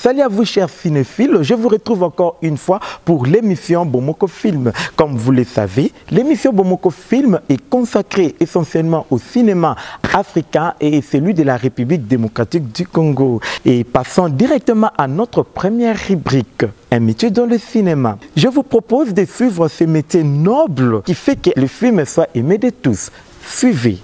Salut à vous chers cinéphiles, je vous retrouve encore une fois pour l'émission Bomoko Film. Comme vous le savez, l'émission Bomoko Film est consacrée essentiellement au cinéma africain et celui de la République démocratique du Congo. Et passons directement à notre première rubrique, un métier dans le cinéma. Je vous propose de suivre ce métier noble qui fait que le film soit aimé de tous. Suivez.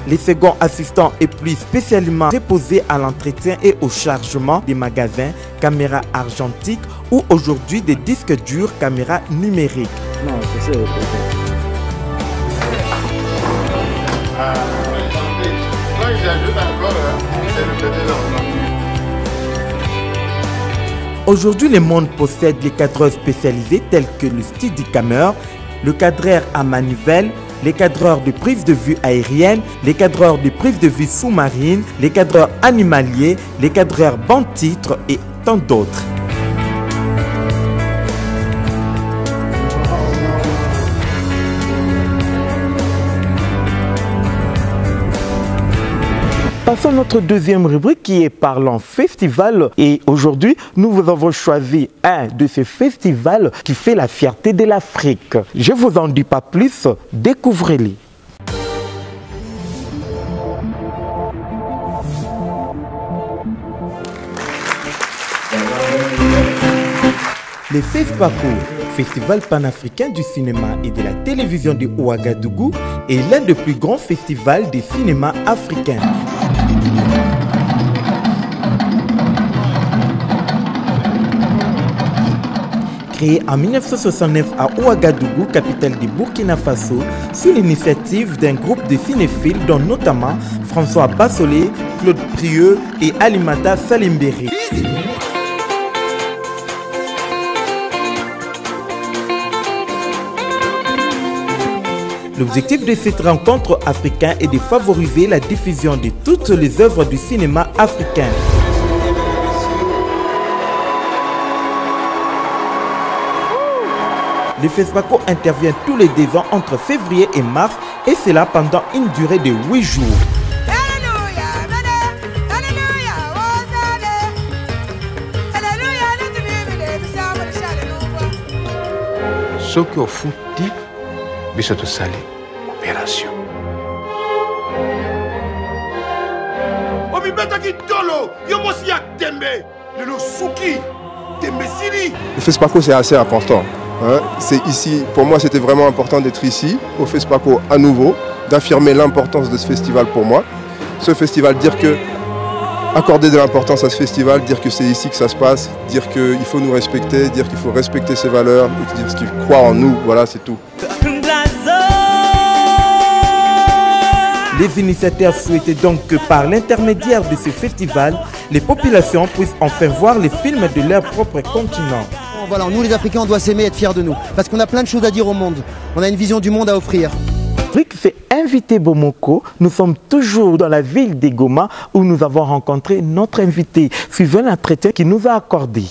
Les seconds assistants et plus spécialement déposés à l'entretien et au chargement des magasins caméras argentiques ou aujourd'hui des disques durs caméras numériques. Non, c'est ça. Aujourd'hui, le monde possède les cadreurs spécialisés tels que le Steadicammer, le cadreur à manivelle, les cadreurs de prise de vue aérienne, les cadreurs de prise de vue sous-marine, les cadreurs animaliers, les cadreurs banc-titres et tant d'autres. Passons à notre deuxième rubrique qui est Parlons Festival. Et aujourd'hui, nous vous avons choisi un de ces festivals qui fait la fierté de l'Afrique. Je ne vous en dis pas plus, découvrez-les. Le FESPACO, Festival panafricain du cinéma et de la télévision de Ouagadougou, est l'un des plus grands festivals de cinéma africain. Créé en 1969 à Ouagadougou, capitale du Burkina Faso, sous l'initiative d'un groupe de cinéphiles dont notamment François Bassolé, Claude Prieux et Alimata Salimberi. L'objectif de cette rencontre africaine est de favoriser la diffusion de toutes les œuvres du cinéma africain. Le FESPACO intervient tous les 2 ans entre février et mars et cela pendant une durée de 8 jours. Ce que fouti, bisoto sali opération. Le FESPACO c'est assez important. C'est ici, pour moi c'était vraiment important d'être ici, au FESPACO à nouveau, d'affirmer l'importance de ce festival pour moi. Ce festival, dire que, accorder de l'importance à ce festival, dire que c'est ici que ça se passe, dire qu'il faut nous respecter, dire qu'il faut respecter ses valeurs, dire qu'il croit en nous, voilà c'est tout. Les initiateurs souhaitaient donc que par l'intermédiaire de ce festival, les populations puissent enfin voir les films de leur propre continent. Voilà, nous les Africains, on doit s'aimer et être fiers de nous, parce qu'on a plein de choses à dire au monde. On a une vision du monde à offrir. C'est Invité Bomoko. Nous sommes toujours dans la ville de Goma où nous avons rencontré notre invité, suivant l'entretien qu'il nous a accordé.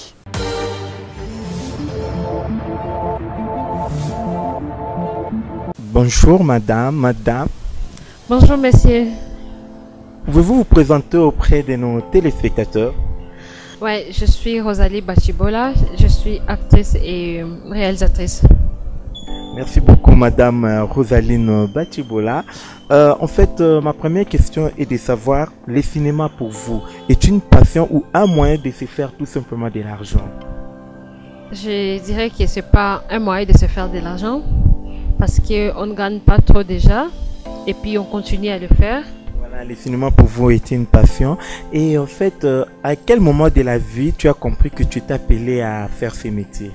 Bonjour madame. Bonjour monsieur. Pouvez-vous vous présenter auprès de nos téléspectateurs? Ouais, je suis Rosalie Bachibola, je suis actrice et réalisatrice. Merci beaucoup madame Rosaline Bachibola. En fait, ma première question est de savoir, le cinéma pour vous est une passion ou un moyen de se faire tout simplement de l'argent? Je dirais que ce n'est pas un moyen de se faire de l'argent parce qu'on ne gagne pas trop déjà et puis on continue à le faire. Voilà, le cinéma pour vous est une passion. Et en fait, à quel moment de la vie tu as compris que tu t'es appelé à faire ce métier?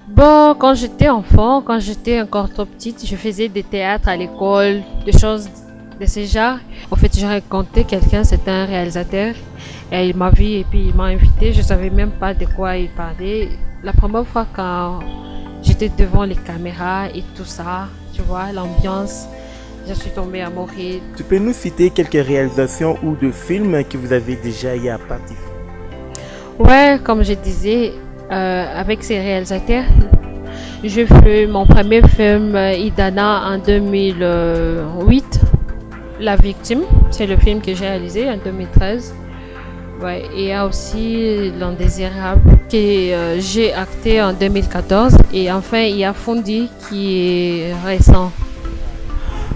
Bon, quand j'étais enfant, quand j'étais encore trop petite, je faisais des théâtres à l'école, des choses de ce genre. En fait, j'ai rencontré quelqu'un, c'était un réalisateur. Et il m'a vu et puis il m'a invité. Je ne savais même pas de quoi il parlait. La première fois quand j'étais devant les caméras et tout ça, tu vois, l'ambiance, je suis tombée amoureuse. Tu peux nous citer quelques réalisations ou de films que vous avez déjà eu à participer? Ouais, comme je disais, avec ces réalisateurs. J'ai fait mon premier film Idana en 2008. La victime, c'est le film que j'ai réalisé en 2013. Ouais, et il y a aussi L'Indésirable que j'ai acté en 2014. Et enfin, il y a Fondi qui est récent.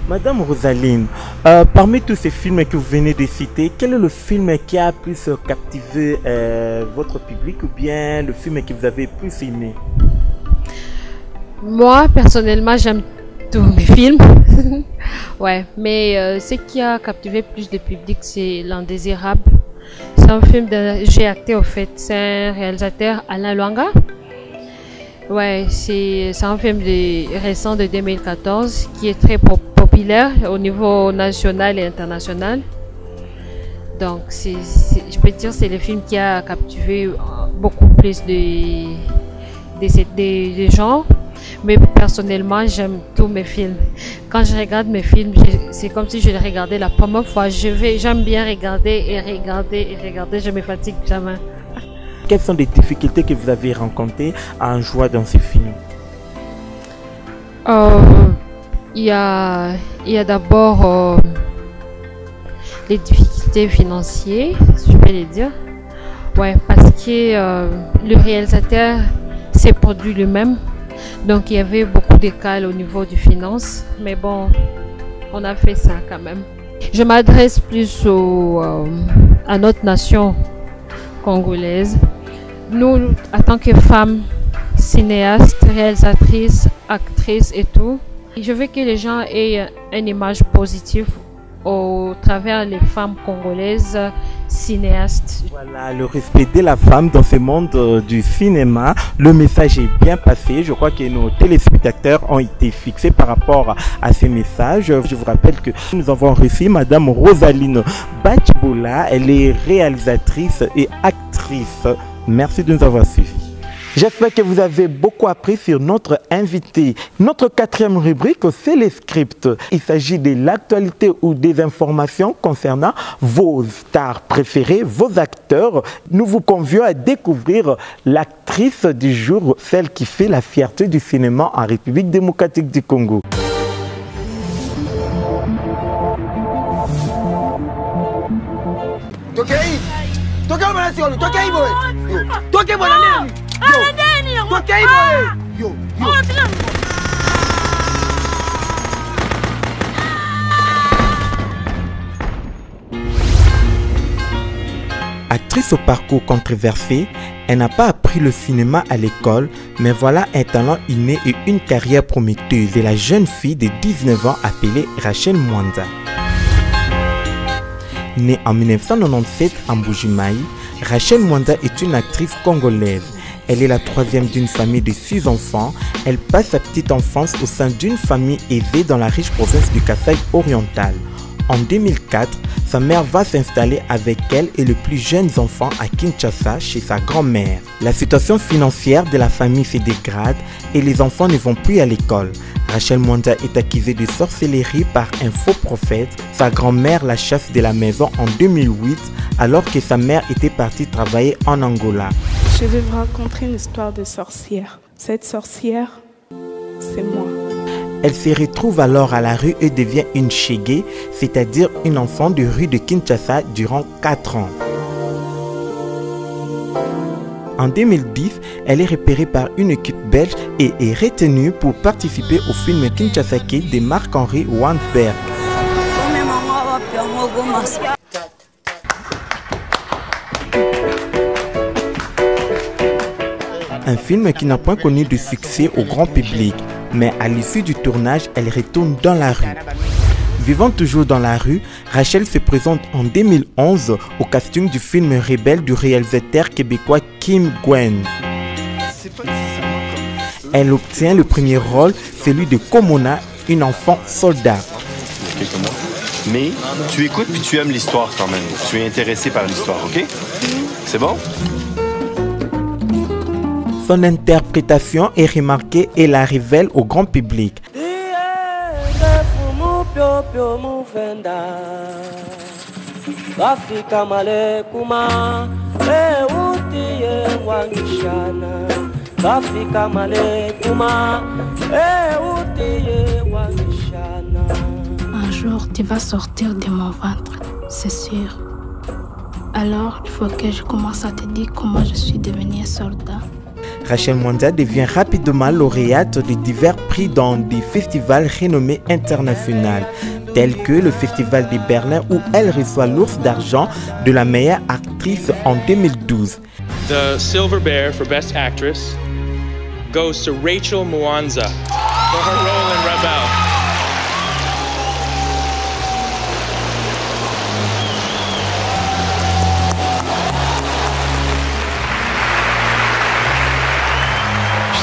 Madame Rosaline, parmi tous ces films que vous venez de citer, quel est le film qui a plus captivé votre public ou bien le film que vous avez plus aimé? Moi, personnellement, j'aime tous mes films. Ouais, mais ce qui a captivé plus de public, c'est L'Indésirable. C'est un film que j'ai acté au fait. C'est un réalisateur, Alain Luanga. Ouais, c'est un film récent de 2014 qui est très populaire au niveau national et international. Donc, je peux dire que c'est le film qui a captivé beaucoup plus de gens. Mais personnellement, j'aime tous mes films. Quand je regarde mes films, c'est comme si je les regardais la première fois. J'aime bien regarder et regarder et regarder. Je ne me fatigue jamais. Quelles sont les difficultés que vous avez rencontrées en jouant dans ces films? Il y a d'abord les difficultés financières, si je peux les dire. Ouais, parce que le réalisateur s'est produit lui-même. Donc il y avait beaucoup d'écart au niveau du finance, mais bon, on a fait ça quand même. Je m'adresse plus à notre nation congolaise. Nous, en tant que femmes, cinéastes, réalisatrices, actrices et tout, je veux que les gens aient une image positive au travers les femmes congolaises cinéastes. Voilà, le respect de la femme dans ce monde du cinéma. Le message est bien passé. Je crois que nos téléspectateurs ont été fixés par rapport à ces messages. Je vous rappelle que nous avons reçu Madame Rosaline Batchiboula. Elle est réalisatrice et actrice. Merci de nous avoir suivis. J'espère que vous avez beaucoup appris sur notre invité. Notre quatrième rubrique, c'est les scripts. Il s'agit de l'actualité ou des informations concernant vos stars préférées, vos acteurs. Nous vous convions à découvrir l'actrice du jour, celle qui fait la fierté du cinéma en République démocratique du Congo. Actrice au parcours controversé, elle n'a pas appris le cinéma à l'école, mais voilà un talent inné et une carrière prometteuse. Et la jeune fille de 19 ans appelée Rachel Mwanda. Née en 1997 en Mbuji-Mayi, Rachel Mwanda est une actrice congolaise. Elle est la troisième d'une famille de 6 enfants. Elle passe sa petite enfance au sein d'une famille aisée dans la riche province du Kasaï oriental. En 2004, sa mère va s'installer avec elle et les plus jeunes enfants à Kinshasa chez sa grand-mère. La situation financière de la famille se dégrade et les enfants ne vont plus à l'école. Rachel Mwanda est accusée de sorcellerie par un faux prophète. Sa grand-mère la chasse de la maison en 2008 alors que sa mère était partie travailler en Angola. Je vais vous raconter une histoire de sorcière. Cette sorcière, c'est moi. Elle se retrouve alors à la rue et devient une chégué, c'est-à-dire une enfant de rue de Kinshasa durant 4 ans. En 2010, elle est repérée par une équipe belge et est retenue pour participer au film Kinshasa-Kid de Marc-Henri Wandberg. Un film qui n'a point connu de succès au grand public, mais à l'issue du tournage, elle retourne dans la rue. Vivant toujours dans la rue, Rachel se présente en 2011 au casting du film Rebelle du réalisateur québécois Kim Gwen. Elle obtient le premier rôle, celui de Komona, une enfant soldat. Mais tu écoutes puis tu aimes l'histoire quand même. Tu es intéressé par l'histoire, ok? C'est bon? Son interprétation est remarquée et la révèle au grand public. Un jour, tu vas sortir de mon ventre, c'est sûr. Alors, il faut que je commence à te dire comment je suis devenue un soldat. Rachel Mwanza devient rapidement lauréate de divers prix dans des festivals renommés internationaux, tels que le Festival de Berlin où elle reçoit l'Ours d'argent de la meilleure actrice en 2012. The Silver Bear for Best Actress goes to Rachel Mwanza for her role in Rebelle.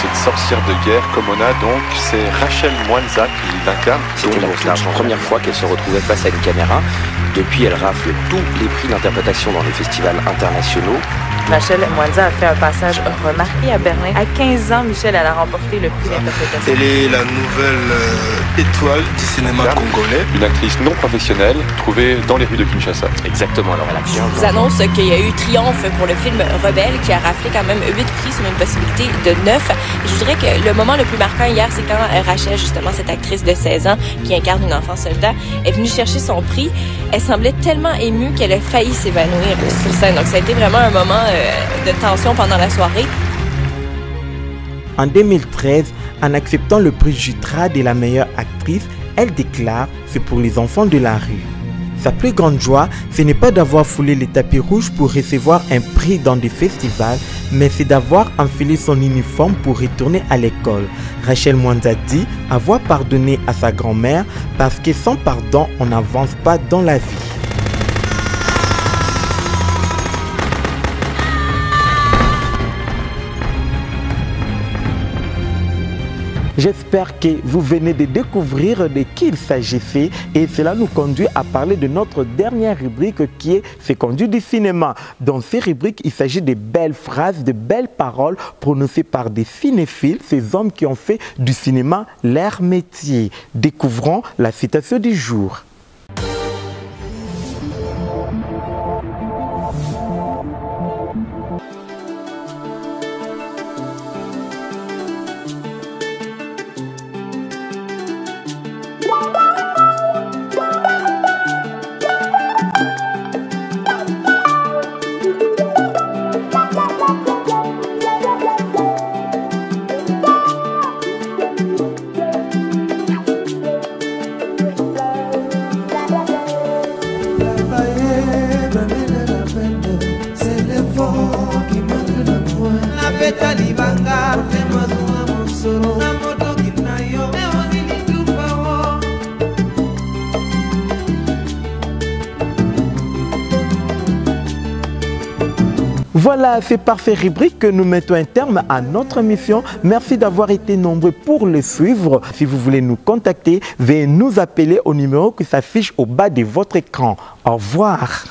Cette sorcière de guerre, comme on a donc, c'est Rachel Mwanza qui l'incarne. C'est donc la première fois qu'elle se retrouvait face à une caméra. Depuis, elle rafle tous les prix d'interprétation dans les festivals internationaux. Rachel Mwanza a fait un passage remarqué à Berlin. À 15 ans, Michel, elle a remporté le prix d'interprétation. Elle est la nouvelle étoile du cinéma congolais. Une actrice non professionnelle trouvée dans les rues de Kinshasa. Exactement, alors elle a 15 ans. Je vous annonce qu'il y a eu triomphe pour le film Rebelle qui a raflé quand même 8 prix sur une possibilité de 9. Je voudrais que le moment le plus marquant hier, c'est quand Rachel, justement, cette actrice de 16 ans qui incarne une enfant soldat, est venue chercher son prix. Elle semblait tellement émue qu'elle a failli s'évanouir sur scène. Donc ça a été vraiment un moment de tension pendant la soirée. En 2013, en acceptant le prix Jutra de la meilleure actrice, elle déclare « C'est pour les enfants de la rue ». Sa plus grande joie, ce n'est pas d'avoir foulé les tapis rouges pour recevoir un prix dans des festivals, mais c'est d'avoir enfilé son uniforme pour retourner à l'école. Rachel Mwanza dit avoir pardonné à sa grand-mère parce que sans pardon, on n'avance pas dans la vie. J'espère que vous venez de découvrir de qui il s'agissait et cela nous conduit à parler de notre dernière rubrique qui est « C'est conduit du cinéma ». Dans ces rubriques, il s'agit de belles phrases, de belles paroles prononcées par des cinéphiles, ces hommes qui ont fait du cinéma leur métier. Découvrons la citation du jour. Voilà, c'est par ces rubriques que nous mettons un terme à notre émission. Merci d'avoir été nombreux pour le suivre. Si vous voulez nous contacter, veuillez nous appeler au numéro qui s'affiche au bas de votre écran. Au revoir.